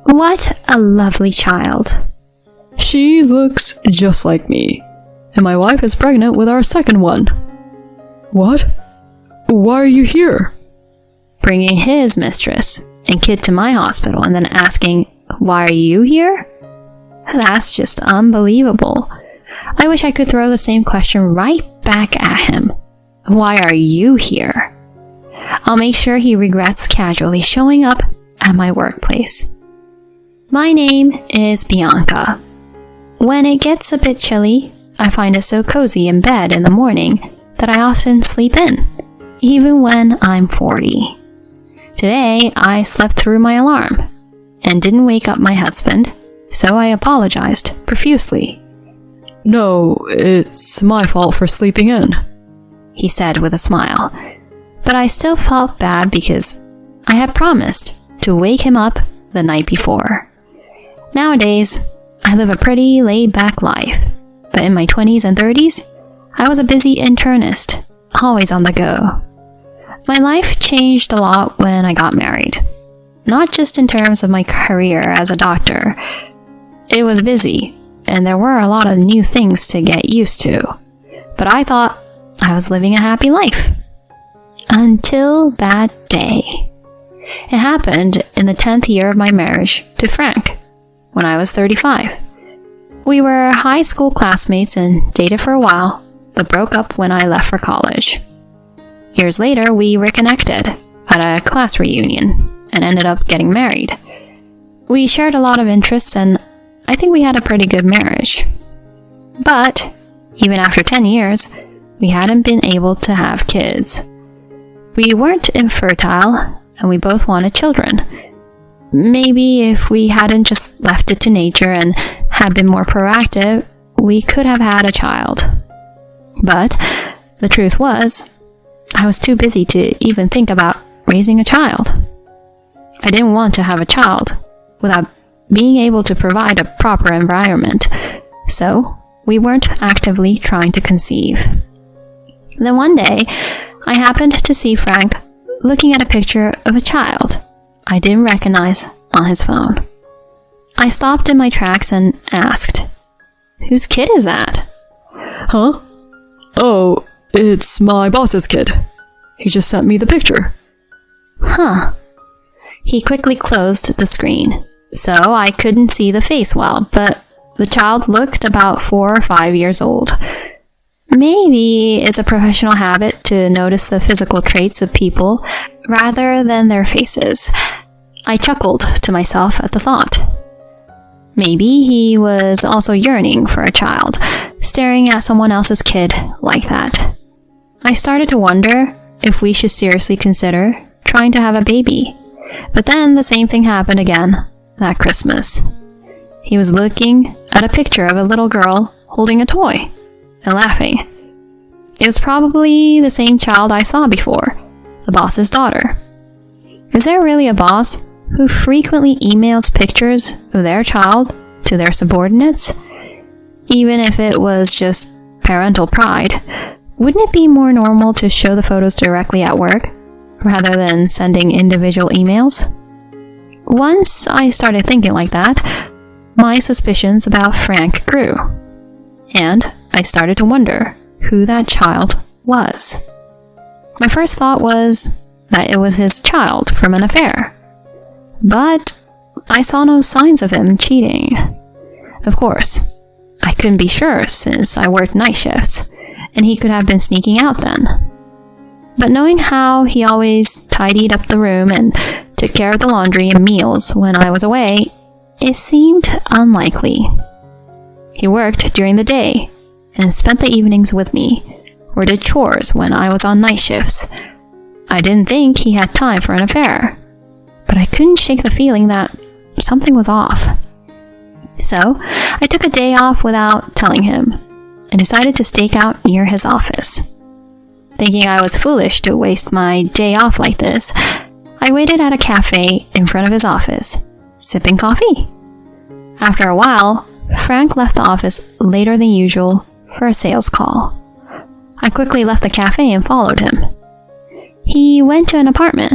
What a lovely child. She looks just like me, and my wife is pregnant with our second one. What? Why are you here? Bringing his mistress and kid to my hospital and then asking, why are you here? That's just unbelievable. I wish I could throw the same question right back at him. Why are you here? I'll make sure he regrets casually showing up at my workplace. My name is Bianca. When it gets a bit chilly, I find it so cozy in bed in the morning that I often sleep in, even when I'm 40. Today, I slept through my alarm and didn't wake up my husband, so I apologized profusely. No, it's my fault for sleeping in, he said with a smile, but I still felt bad because I had promised to wake him up the night before. Nowadays, I live a pretty laid-back life, but in my 20s and 30s, I was a busy internist, always on the go. My life changed a lot when I got married, not just in terms of my career as a doctor. It was busy, and there were a lot of new things to get used to, but I thought I was living a happy life. Until that day. It happened in the 10th year of my marriage to Frank, when I was 35. We were high school classmates and dated for a while, but broke up when I left for college. Years later, we reconnected at a class reunion and ended up getting married. We shared a lot of interests and I think we had a pretty good marriage. But even after 10 years, we hadn't been able to have kids. We weren't infertile and we both wanted children. Maybe if we hadn't just left it to nature and had been more proactive, we could have had a child. But the truth was, I was too busy to even think about raising a child. I didn't want to have a child without being able to provide a proper environment, so we weren't actively trying to conceive. Then one day, I happened to see Frank looking at a picture of a child I didn't recognize on his phone. I stopped in my tracks and asked, "Whose kid is that?" Huh? Oh, it's my boss's kid. He just sent me the picture. Huh. He quickly closed the screen, so I couldn't see the face well, but the child looked about 4 or 5 years old. Maybe it's a professional habit to notice the physical traits of people rather than their faces. I chuckled to myself at the thought. Maybe he was also yearning for a child, staring at someone else's kid like that. I started to wonder if we should seriously consider trying to have a baby. But then the same thing happened again that Christmas. He was looking at a picture of a little girl holding a toy and laughing. It was probably the same child I saw before, the boss's daughter. Is there really a boss who frequently emails pictures of their child to their subordinates? Even if it was just parental pride, wouldn't it be more normal to show the photos directly at work, rather than sending individual emails? Once I started thinking like that, my suspicions about Frank grew, and I started to wonder who that child was. My first thought was that it was his child from an affair, but I saw no signs of him cheating. Of course, I couldn't be sure since I worked night shifts, and he could have been sneaking out then. But knowing how he always tidied up the room and took care of the laundry and meals when I was away, it seemed unlikely. He worked during the day and spent the evenings with me, or did chores when I was on night shifts. I didn't think he had time for an affair, but I couldn't shake the feeling that something was off. So, I took a day off without telling him, and decided to stake out near his office. Thinking I was foolish to waste my day off like this, I waited at a cafe in front of his office, sipping coffee. After a while, Frank left the office later than usual for a sales call. I quickly left the cafe and followed him. He went to an apartment,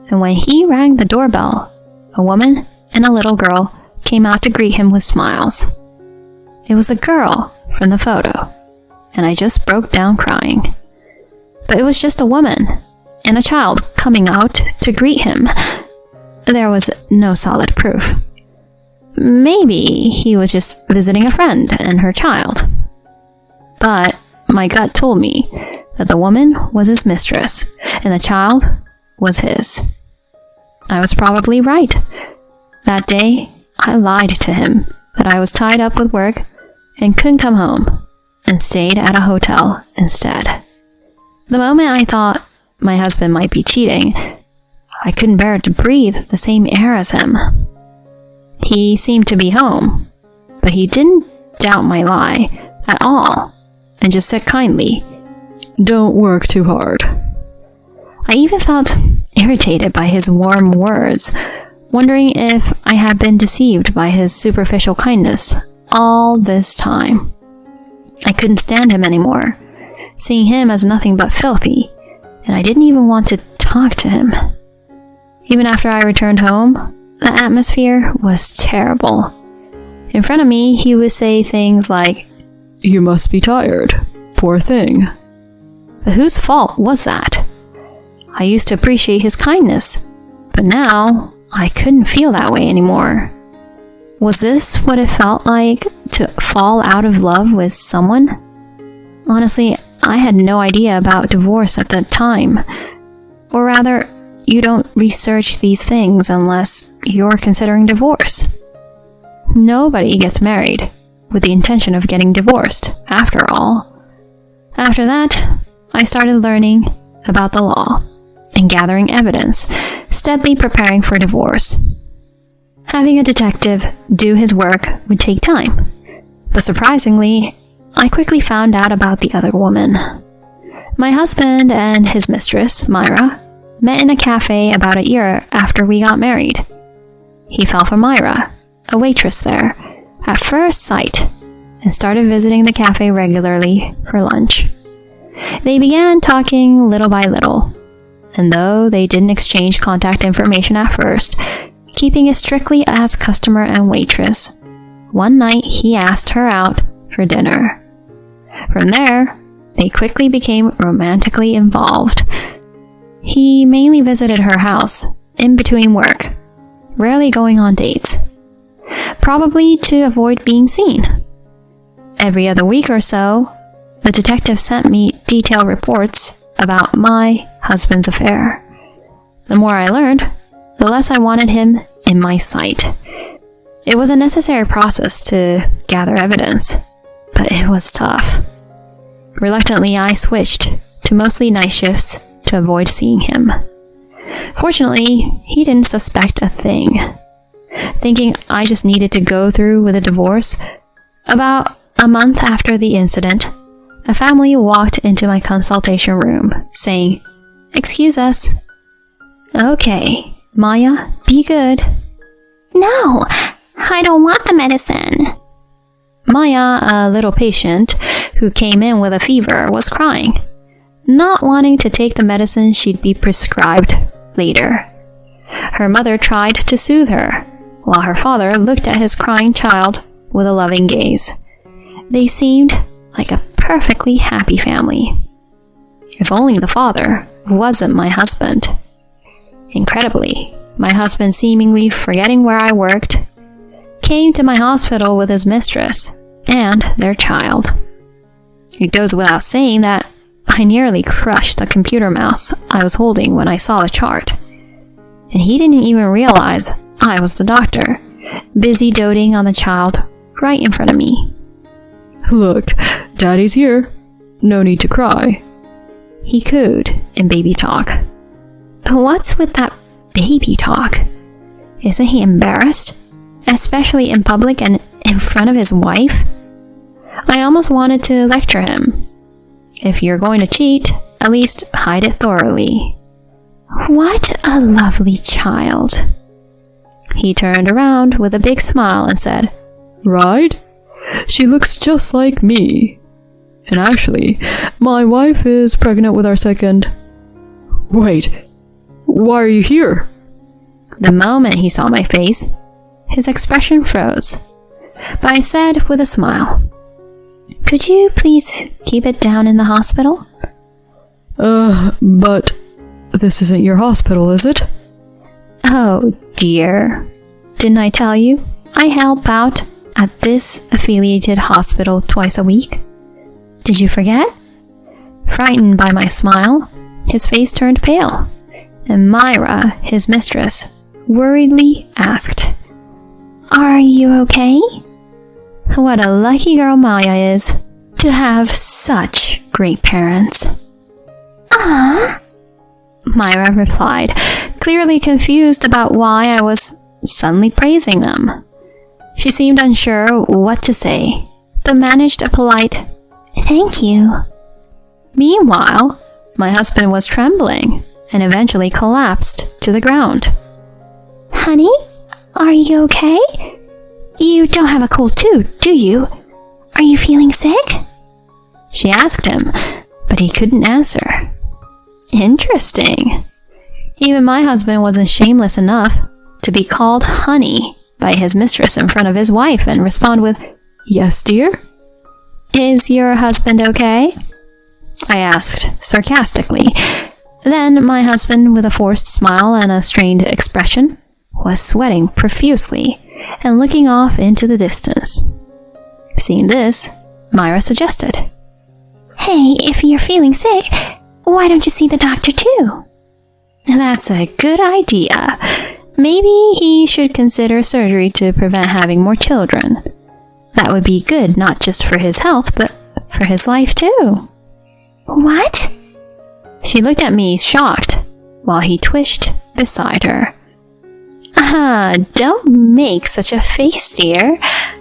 and when he rang the doorbell, a woman and a little girl came out to greet him with smiles. It was a girl from the photo, and I just broke down crying. But it was just a woman and a child coming out to greet him. There was no solid proof. Maybe he was just visiting a friend and her child. But my gut told me that the woman was his mistress and the child was his. I was probably right. That day, I lied to him that I was tied up with work and couldn't come home, and stayed at a hotel instead. The moment I thought my husband might be cheating, I couldn't bear to breathe the same air as him. He seemed to be home, but he didn't doubt my lie at all, and just said kindly, "Don't work too hard." I even felt irritated by his warm words, wondering if I had been deceived by his superficial kindness all this time. I couldn't stand him anymore, seeing him as nothing but filthy, and I didn't even want to talk to him. Even after I returned home, the atmosphere was terrible. In front of me, he would say things like, "You must be tired. Poor thing." But whose fault was that? I used to appreciate his kindness, but now I couldn't feel that way anymore. Was this what it felt like to fall out of love with someone? Honestly, I had no idea about divorce at the time. Or rather, you don't research these things unless you're considering divorce. Nobody gets married with the intention of getting divorced, after all. After that, I started learning about the law and gathering evidence, steadily preparing for divorce. Having a detective do his work would take time, but surprisingly, I quickly found out about the other woman. My husband and his mistress, Myra, met in a cafe about a year after we got married. He fell for Myra, a waitress there, at first sight, and started visiting the cafe regularly for lunch. They began talking little by little, and though they didn't exchange contact information at first, keeping it strictly as customer and waitress, one night he asked her out for dinner. From there, they quickly became romantically involved. He mainly visited her house, in between work, rarely going on dates, probably to avoid being seen. Every other week or so, the detective sent me detailed reports about my husband's affair. The more I learned, the less I wanted him in my sight. It was a necessary process to gather evidence, but it was tough. Reluctantly, I switched to mostly night shifts to avoid seeing him. Fortunately, he didn't suspect a thing. Thinking I just needed to go through with a divorce, about a month after the incident, a family walked into my consultation room, saying, "Excuse us." "Okay, Maya, be good." "No, I don't want the medicine." Maya, a little patient who came in with a fever, was crying, not wanting to take the medicine she'd be prescribed later. Her mother tried to soothe her, while her father looked at his crying child with a loving gaze. They seemed like a perfectly happy family. If only the father wasn't my husband. Incredibly, my husband, seemingly forgetting where I worked, came to my hospital with his mistress and their child. It goes without saying that I nearly crushed the computer mouse I was holding when I saw the chart. And he didn't even realize I was the doctor, busy doting on the child right in front of me. "Look, Daddy's here. No need to cry," he cooed in baby talk. What's with that baby talk? Isn't he embarrassed? Especially in public and in front of his wife? I almost wanted to lecture him. If you're going to cheat, at least hide it thoroughly. What a lovely child. He turned around with a big smile and said, "Right? She looks just like me. And actually, my wife is pregnant with our second... Wait, why are you here?" The moment he saw my face, his expression froze. But I said with a smile, "Could you please keep it down in the hospital?" But this isn't your hospital, is it? Oh dear. Didn't I tell you? I help out at this affiliated hospital twice a week. Did you forget? Frightened by my smile, his face turned pale, and Myra, his mistress, worriedly asked, "Are you okay?" What a lucky girl Maya is to have such great parents. "Ah," Myra replied, clearly confused about why I was suddenly praising them. She seemed unsure what to say, but managed a polite, "Thank you." Meanwhile, my husband was trembling and eventually collapsed to the ground. "Honey, are you okay? You don't have a cold too, do you? Are you feeling sick?" She asked him, but he couldn't answer. Interesting. Even my husband wasn't shameless enough to be called honey by his mistress in front of his wife and respond with, "Yes, dear?" "Is your husband okay?" I asked sarcastically. Then my husband, with a forced smile and a strained expression, was sweating profusely and looking off into the distance. Seeing this, Myra suggested, "Hey, if you're feeling sick, why don't you see the doctor too?" "That's a good idea. Maybe he should consider surgery to prevent having more children. That would be good not just for his health, but for his life too." "What?" She looked at me shocked, while he twitched beside her. Don't make such a face, dear.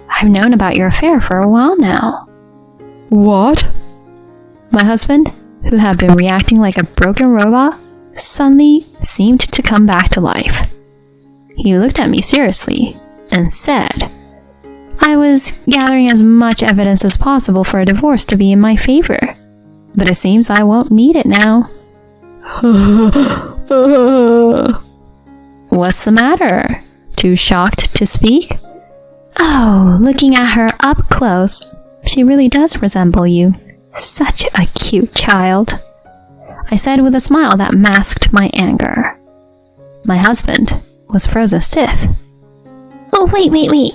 I've known about your affair for a while now." What? My husband, who had been reacting like a broken robot, suddenly seemed to come back to life. He looked at me seriously and said, "I was gathering as much evidence as possible for a divorce to be in my favor, but it seems I won't need it now." "What's the matter? Too shocked to speak?" "Oh, looking at her up close, she really does resemble you. Such a cute child," I said with a smile that masked my anger. My husband was frozen stiff. "Oh, wait.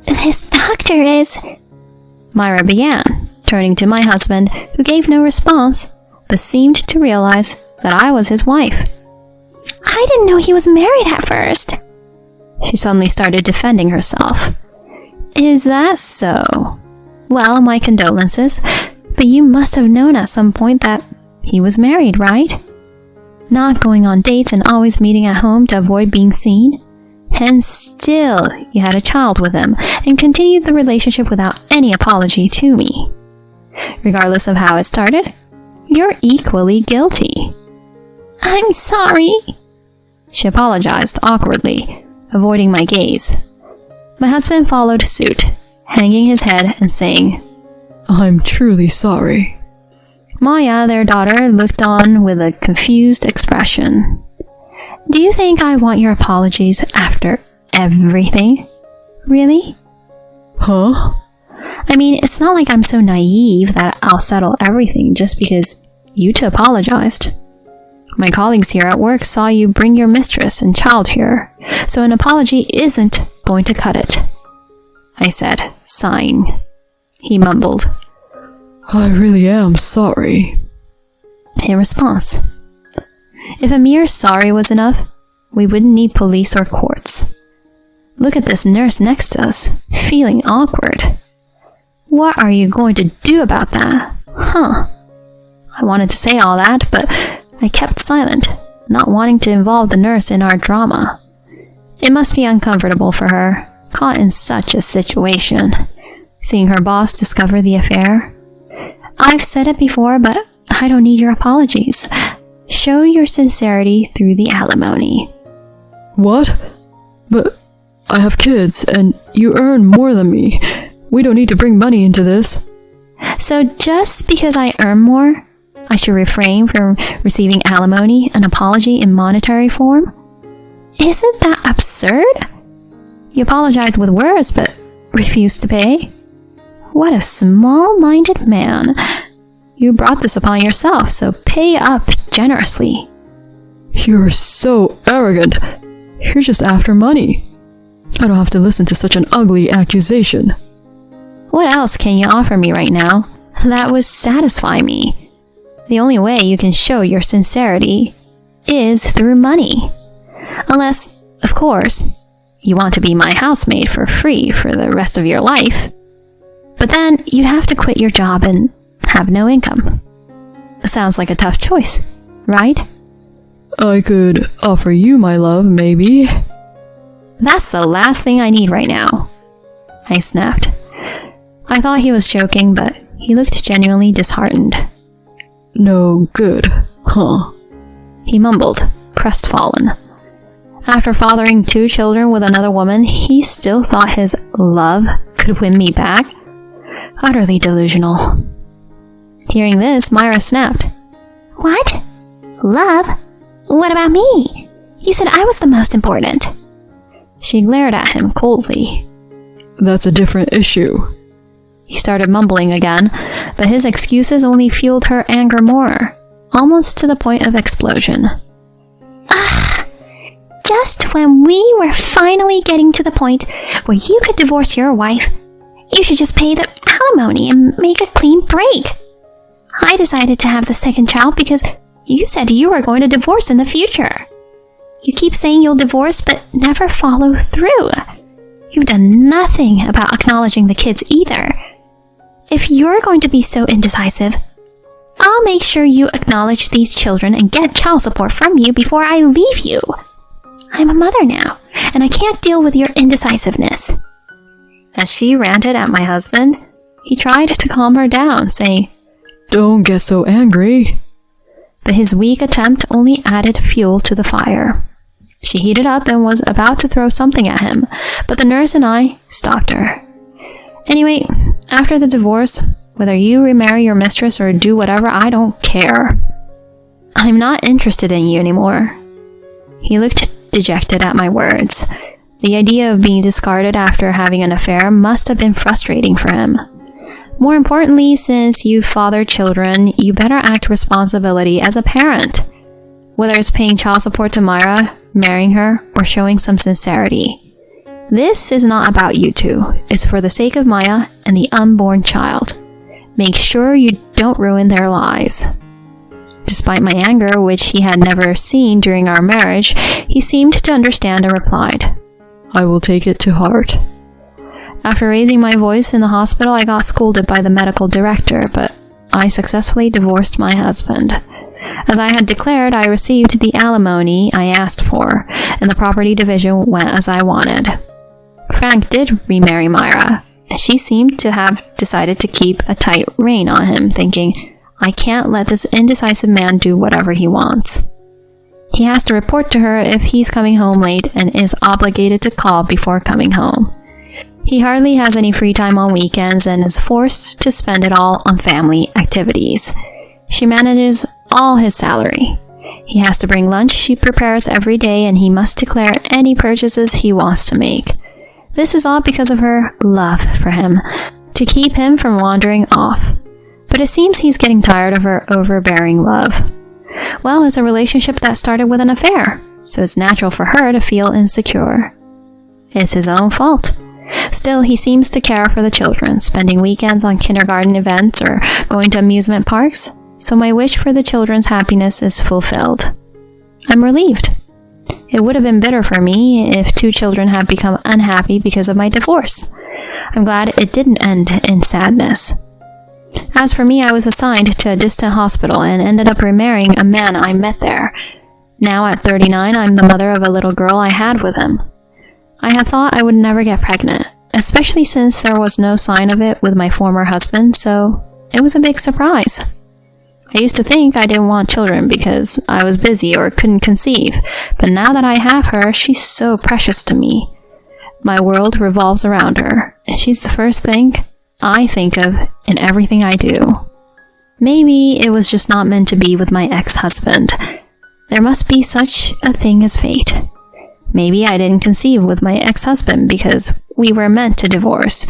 This doctor is..." Myra began, turning to my husband, who gave no response, but seemed to realize that I was his wife. "I didn't know he was married at first." She suddenly started defending herself. "Is that so? Well, my condolences, but you must have known at some point that he was married, right? Not going on dates and always meeting at home to avoid being seen? And still, you had a child with him and continued the relationship without any apology to me. Regardless of how it started, you're equally guilty." "I'm sorry," she apologized awkwardly, avoiding my gaze. My husband followed suit, hanging his head and saying, "I'm truly sorry." Maya, their daughter, looked on with a confused expression. "Do you think I want your apologies after everything? Really?" Huh? I mean, it's not like I'm so naive that I'll settle everything just because you two apologized. My colleagues here at work saw you bring your mistress and child here, so an apology isn't going to cut it," I said, sighing. He mumbled, "I really am sorry." in response. If a mere sorry was enough, we wouldn't need police or courts. Look at this nurse next to us, feeling awkward. What are you going to do about that? I wanted to say all that, but I kept silent, not wanting to involve the nurse in our drama. It must be uncomfortable for her, caught in such a situation, seeing her boss discover the affair. I've said it before, but I don't need your apologies. Show your sincerity through the alimony. What? But I have kids, and you earn more than me. We don't need to bring money into this. So just because I earn more, I should refrain from receiving alimony, an apology in monetary form? Isn't that absurd? You apologize with words, but refuse to pay? What a small-minded man. You brought this upon yourself, so pay up generously. You're so arrogant. You're just after money. I don't have to listen to such an ugly accusation. What else can you offer me right now that would satisfy me? The only way you can show your sincerity is through money. Unless, of course, you want to be my housemaid for free for the rest of your life. But then you'd have to quit your job and have no income. Sounds like a tough choice, right? I could offer you my love, maybe. That's the last thing I need right now, I snapped. I thought he was joking, but he looked genuinely disheartened. No good, huh? He mumbled, crestfallen. After fathering 2 children with another woman, he still thought his love could win me back? Utterly delusional. Hearing this, Myra snapped. What? Love? What about me? You said I was the most important. She glared at him coldly. That's a different issue. He started mumbling again, but his excuses only fueled her anger more, almost to the point of explosion. Ugh! Just when we were finally getting to the point where you could divorce your wife, you should just pay the alimony and make a clean break. I decided to have the second child because you said you were going to divorce in the future. You keep saying you'll divorce, but never follow through. You've done nothing about acknowledging the kids either. If you're going to be so indecisive, I'll make sure you acknowledge these children and get child support from you before I leave you. I'm a mother now, and I can't deal with your indecisiveness. As she ranted at my husband, he tried to calm her down, saying, Don't get so angry. But his weak attempt only added fuel to the fire. She heated up and was about to throw something at him, but the nurse and I stopped her. Anyway, after the divorce, whether you remarry your mistress or do whatever, I don't care. I'm not interested in you anymore. He looked dejected at my words. The idea of being discarded after having an affair must have been frustrating for him. More importantly, since you father children, you better act responsibility as a parent. Whether it's paying child support to Myra, marrying her, or showing some sincerity. This is not about you two. It's for the sake of Maya and the unborn child. Make sure you don't ruin their lives. Despite my anger, which he had never seen during our marriage, he seemed to understand and replied, I will take it to heart. After raising my voice in the hospital, I got scolded by the medical director, but I successfully divorced my husband. As I had declared, I received the alimony I asked for, and the property division went as I wanted. Frank did remarry Myra, and she seemed to have decided to keep a tight rein on him, thinking, I can't let this indecisive man do whatever he wants. He has to report to her if he's coming home late and is obligated to call before coming home. He hardly has any free time on weekends and is forced to spend it all on family activities. She manages all his salary. He has to bring lunch she prepares every day, and he must declare any purchases he wants to make. This is all because of her love for him, to keep him from wandering off. But it seems he's getting tired of her overbearing love. Well, it's a relationship that started with an affair, so it's natural for her to feel insecure. It's his own fault. Still, he seems to care for the children, spending weekends on kindergarten events or going to amusement parks, so my wish for the children's happiness is fulfilled. I'm relieved. It would have been bitter for me if 2 children had become unhappy because of my divorce. I'm glad it didn't end in sadness. As for me, I was assigned to a distant hospital and ended up remarrying a man I met there. Now at 39, I'm the mother of a little girl I had with him. I had thought I would never get pregnant, especially since there was no sign of it with my former husband, so it was a big surprise. I used to think I didn't want children because I was busy or couldn't conceive, but now that I have her, she's so precious to me. My world revolves around her, and she's the first thing I think of in everything I do. Maybe it was just not meant to be with my ex-husband. There must be such a thing as fate. Maybe I didn't conceive with my ex-husband because we were meant to divorce.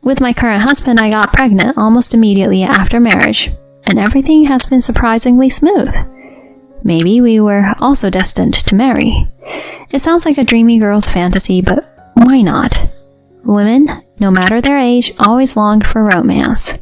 With my current husband, I got pregnant almost immediately after marriage, and everything has been surprisingly smooth. Maybe we were also destined to marry. It sounds like a dreamy girl's fantasy, but why not? Women, no matter their age, always longed for romance.